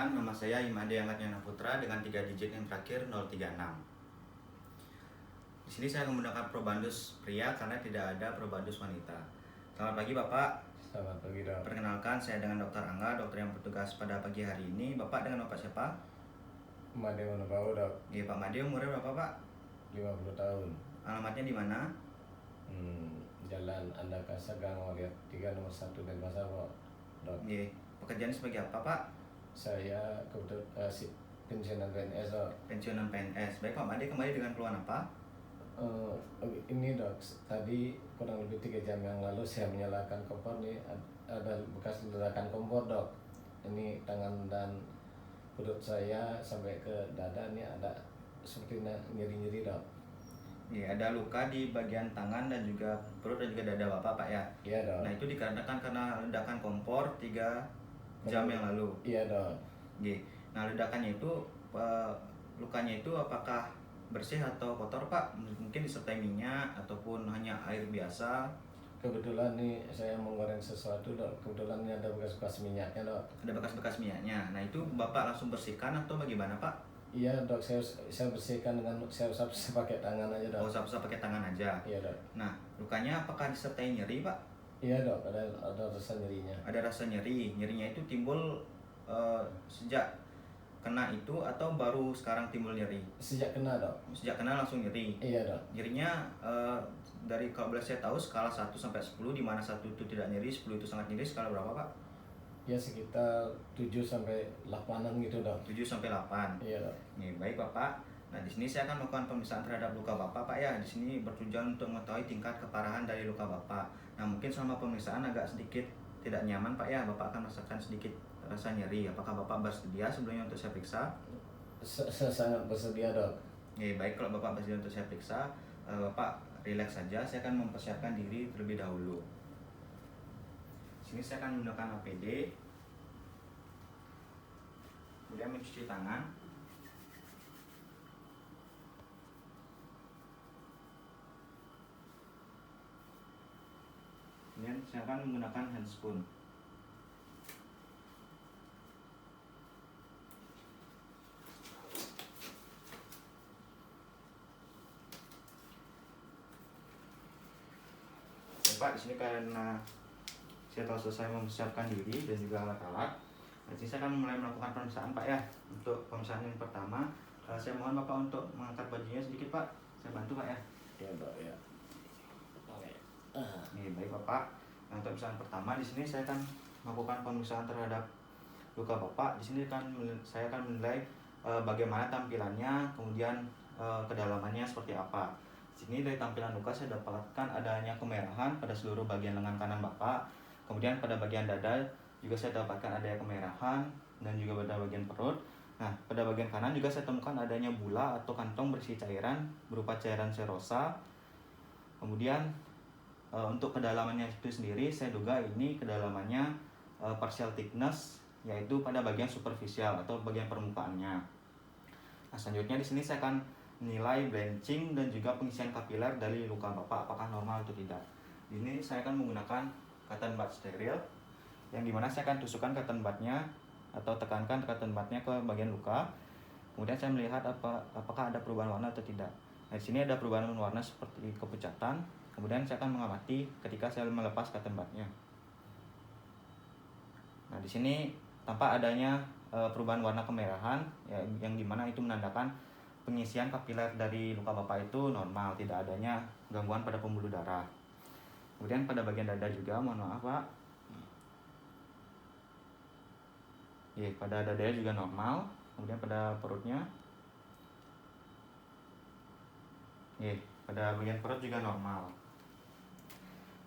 Perkenalkan, nama saya Imade Ahmad Putra dengan 3 digit yang terakhir 036. Di sini saya menggunakan probandus pria karena tidak ada probandus wanita. Selamat pagi Bapak. Selamat pagi dok. Perkenalkan, saya dengan Dr. Angga, dokter yang bertugas pada pagi hari ini. Bapak dengan Bapak siapa? Made Manubau dok. Iya Pak Made, umurnya berapa Pak? 50 tahun. Alamatnya di mana? Jalan Andakasa Gang Oriat 3 nomor 1 Denpasar dok. Iya. Pekerjaan sebagai apa Pak? Saya kebetulan pensiunan PNS dok. Pensiunan PNS. Baik Pak Made, kembali dengan keluhan apa? Ini dok, tadi kurang lebih 3 jam yang lalu saya menyalakan kompor nih, ada bekas ledakan kompor dok. Ini tangan dan perut saya sampai ke dada nih ada seperti nyeri-nyeri dok. Iya, ada luka di bagian tangan dan juga perut dan juga dada Bapak Pak ya? Iya dok. Nah itu dikarenakan karena ledakan kompor 3 jam yang lalu. Iya dok. Oke. Nah ledakannya itu lukanya itu apakah bersih atau kotor Pak? Mungkin disertai minyak ataupun hanya air biasa? Kebetulan nih saya menggoreng sesuatu dok. Kebetulan ini ada bekas-bekas minyaknya dok. Ada bekas-bekas minyaknya. Nah itu Bapak langsung bersihkan atau bagaimana Pak? Iya dok, saya bersihkan dengan saya usap pakai tangan aja dok. Oh, usap-usap pakai tangan aja. Iya dok. Nah lukanya apakah disertai nyeri Pak? Iya dok, ada rasa nyerinya. Ada rasa nyeri. Nyerinya itu timbul sejak kena itu atau baru sekarang timbul nyeri? Sejak kena dok. Sejak kena langsung nyeri. Iya dok. Nyerinya dari kalau boleh saya tahu skala 1 sampai 10 di mana 1 itu tidak nyeri, 10 itu sangat nyeri, skala berapa Pak? Ya sekitar 7 sampai 8-an gitu dok. 7 sampai 8. Iya dok. Nih, baik Bapak. Nah, di sini saya akan melakukan pemeriksaan terhadap luka Bapak Pak ya. Di sini bertujuan untuk mengetahui tingkat keparahan dari luka Bapak. Nah, mungkin selama pemeriksaan agak sedikit tidak nyaman Pak ya. Bapak akan merasakan sedikit rasa nyeri. Apakah Bapak bersedia sebelumnya untuk saya periksa? Saya sangat bersedia dok. Baik, kalau Bapak bersedia untuk saya periksa, Bapak relax saja. Saya akan mempersiapkan diri terlebih dahulu. Sini saya akan menggunakan APD, kemudian mencuci tangan. Kemudian saya akan menggunakan handspoon. Pak, di sini karena saya telah selesai mempersiapkan diri dan juga alat-alat. Di sini saya akan mulai melakukan pemeriksaan Pak ya. Untuk pemeriksaan yang pertama, saya mohon Bapak untuk mengangkat bajunya sedikit Pak. Saya bantu Pak ya. Iya dok ya. Nih, baik Bapak. Nah, untuk pemeriksaan pertama di sini saya akan melakukan pemeriksaan terhadap luka Bapak. Di sini saya akan menilai bagaimana tampilannya, kemudian kedalamannya seperti apa. Di sini dari tampilan luka saya dapatkan adanya kemerahan pada seluruh bagian lengan kanan Bapak. Kemudian pada bagian dada juga saya dapatkan adanya kemerahan dan juga pada bagian perut. Nah, pada bagian kanan juga saya temukan adanya bula atau kantong berisi cairan berupa cairan serosa. Kemudian untuk kedalamannya itu sendiri saya duga ini kedalamannya partial thickness, yaitu pada bagian superficial atau bagian permukaannya. Nah, selanjutnya di sini saya akan menilai blanching dan juga pengisian kapiler dari luka Bapak apakah normal atau tidak. Ini saya akan menggunakan cotton bud steril, yang dimana saya akan tusukkan cotton budnya atau tekankan cotton budnya ke bagian luka. Kemudian saya melihat apakah ada perubahan warna atau tidak. Nah, di sini ada perubahan warna seperti kepucatan. Kemudian saya akan mengamati ketika saya melepas cotton budnya. Nah, di sini tampak adanya perubahan warna kemerahan, ya, yang dimana itu menandakan pengisian kapiler dari luka Bapak itu normal, tidak adanya gangguan pada pembuluh darah. Kemudian pada bagian dada juga, mohon maaf Pak. Pada dadanya juga normal. Kemudian pada perutnya, pada bagian perut juga normal.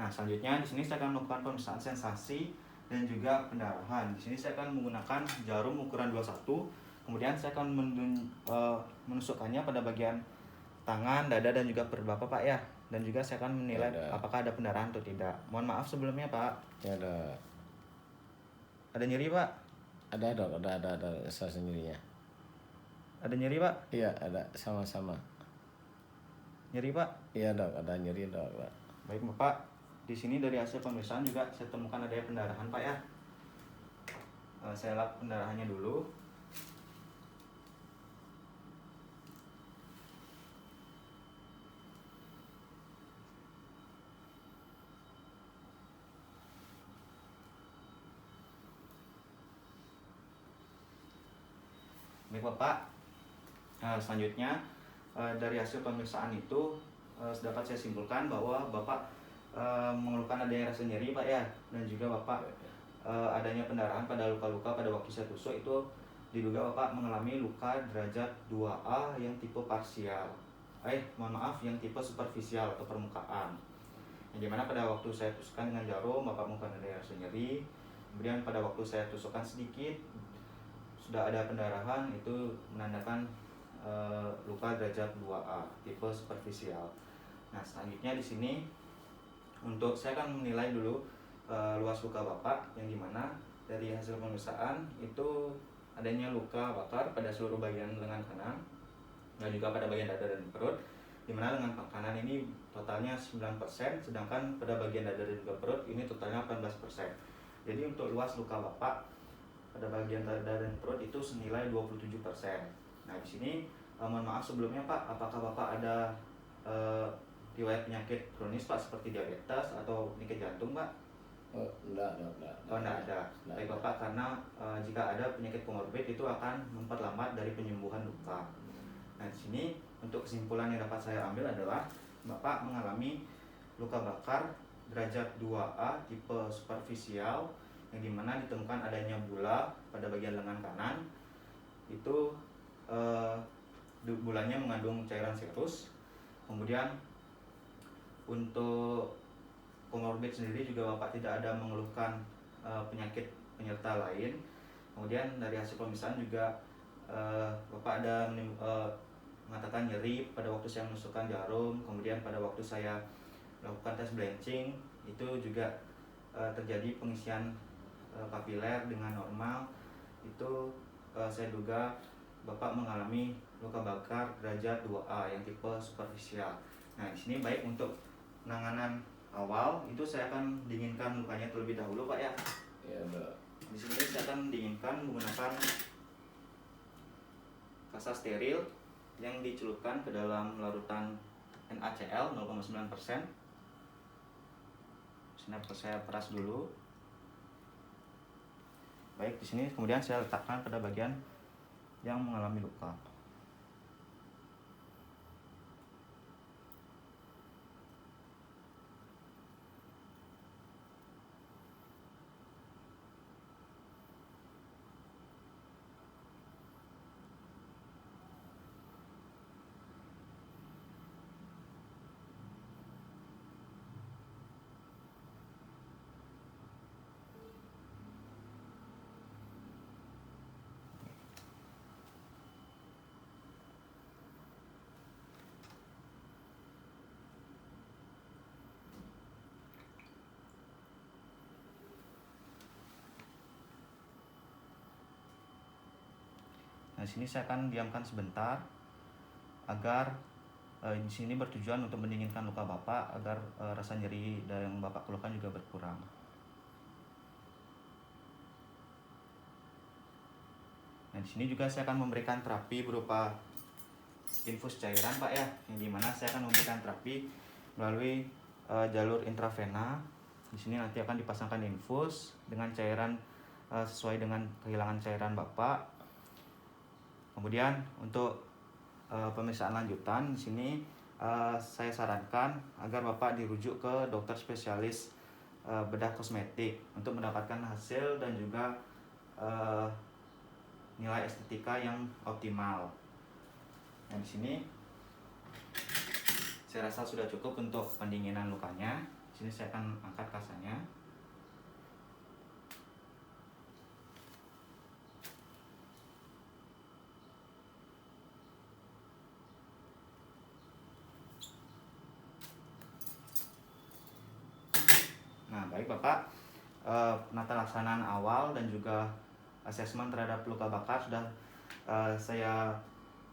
Nah, selanjutnya di sini saya akan melakukan pemeriksaan sensasi dan juga pendarahan. Di sini saya akan menggunakan jarum ukuran 21. Kemudian saya akan menusukkannya pada bagian tangan, dada dan juga perut Bapak Pak ya. Dan juga saya akan menilai apakah ada pendarahan atau tidak. Mohon maaf sebelumnya Pak. Ya ada. Ada nyeri Pak? Ada dok, ada rasa nyerinya. Ada nyeri Pak? Iya ada, sama-sama. Nyeri Pak? Iya dok, ada nyeri dok Pak. Baik Bapak. Di sini dari hasil pemeriksaan juga saya temukan adanya pendarahan Pak ya. Saya lap pendarahannya dulu. Baik Bapak, selanjutnya dari hasil pemeriksaan itu dapat saya simpulkan bahwa Bapak mengeluhkan adanya rasa nyeri Pak ya, dan juga Bapak adanya pendarahan pada luka-luka pada waktu saya tusuk itu diduga Bapak mengalami luka derajat 2A yang tipe parsial. Yang tipe superficial atau permukaan. Yang dimana pada waktu saya tusukkan dengan jarum Bapak mengeluhkan adanya rasa nyeri. Kemudian pada waktu saya tusukkan sedikit sudah ada pendarahan, itu menandakan luka derajat 2A tipe superficial. Nah, selanjutnya di sini untuk saya akan menilai dulu luas luka Bapak, yang dimana dari hasil pemeriksaan itu adanya luka bakar pada seluruh bagian lengan kanan dan juga pada bagian dada dan perut, dimana lengan kanan ini totalnya 9%, sedangkan pada bagian dada dan juga perut ini totalnya 18%. Jadi untuk luas luka Bapak pada bagian dada dan perut itu senilai 27%. Nah, di sini mohon maaf sebelumnya Pak, apakah Bapak ada riwayat penyakit kronis Pak, seperti diabetes atau penyakit jantung Pak? Enggak. Oh, enggak ada. Baik Bapak, karena jika ada penyakit komorbid itu akan memperlambat dari penyembuhan luka. Nah, di sini untuk kesimpulan yang dapat saya ambil adalah Bapak mengalami luka bakar derajat 2A tipe superficial, yang dimana ditemukan adanya bula pada bagian lengan kanan. Itu bulanya mengandung cairan serus. Kemudian untuk komorbid sendiri juga Bapak tidak ada mengeluhkan penyakit penyerta lain. Kemudian dari hasil pemeriksaan juga Bapak ada mengatakan nyeri pada waktu saya menusukkan jarum. Kemudian pada waktu saya melakukan tes blanching itu juga terjadi pengisian kapiler dengan normal. Itu saya duga Bapak mengalami luka bakar derajat 2A yang tipe superficial. Nah, di sini baik untuk penanganan awal itu saya akan dinginkan lukanya terlebih dahulu Pak ya. Iya, Dok. Di sini saya akan dinginkan menggunakan kasa steril yang dicelupkan ke dalam larutan NaCl 0,9%. Saya peras dulu. Baik, di sini kemudian saya letakkan pada bagian yang mengalami luka. Nah, di sini saya akan diamkan sebentar agar di sini bertujuan untuk mendinginkan luka Bapak agar rasa nyeri yang Bapak keluhkan juga berkurang. Nah, di sini juga saya akan memberikan terapi berupa infus cairan Pak ya, yang dimana saya akan memberikan terapi melalui jalur intravena. Di sini nanti akan dipasangkan infus dengan cairan sesuai dengan kehilangan cairan Bapak. Kemudian untuk pemeriksaan lanjutan di sini saya sarankan agar Bapak dirujuk ke dokter spesialis bedah kosmetik untuk mendapatkan hasil dan juga nilai estetika yang optimal. Nah, di sini saya rasa sudah cukup untuk pendinginan lukanya. Di sini saya akan angkat kasanya. Nah, baik Bapak, penata laksanaan awal dan juga asesmen terhadap luka bakar sudah saya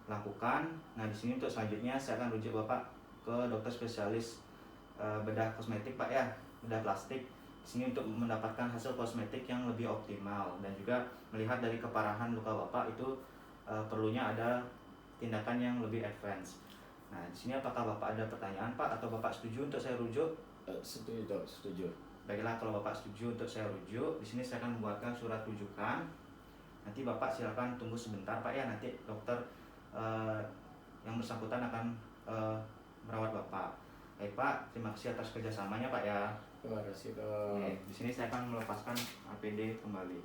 lakukan. Nah, di sini untuk selanjutnya saya akan rujuk Bapak ke dokter spesialis bedah kosmetik Pak ya, bedah plastik. Di sini untuk mendapatkan hasil kosmetik yang lebih optimal dan juga melihat dari keparahan luka Bapak itu perlunya ada tindakan yang lebih advance. Nah, di sini apakah Bapak ada pertanyaan Pak, atau Bapak setuju untuk saya rujuk? Setuju, Dok, setuju. Baiklah, kalau Bapak setuju untuk saya rujuk, di sini saya akan membuatkan surat rujukan. Nanti Bapak silakan tunggu sebentar Pak ya, nanti dokter yang bersangkutan akan merawat Bapak. Baik Pak, terima kasih atas kerjasamanya Pak ya. Terima kasih dok. Oke, di sini saya akan melepaskan APD kembali.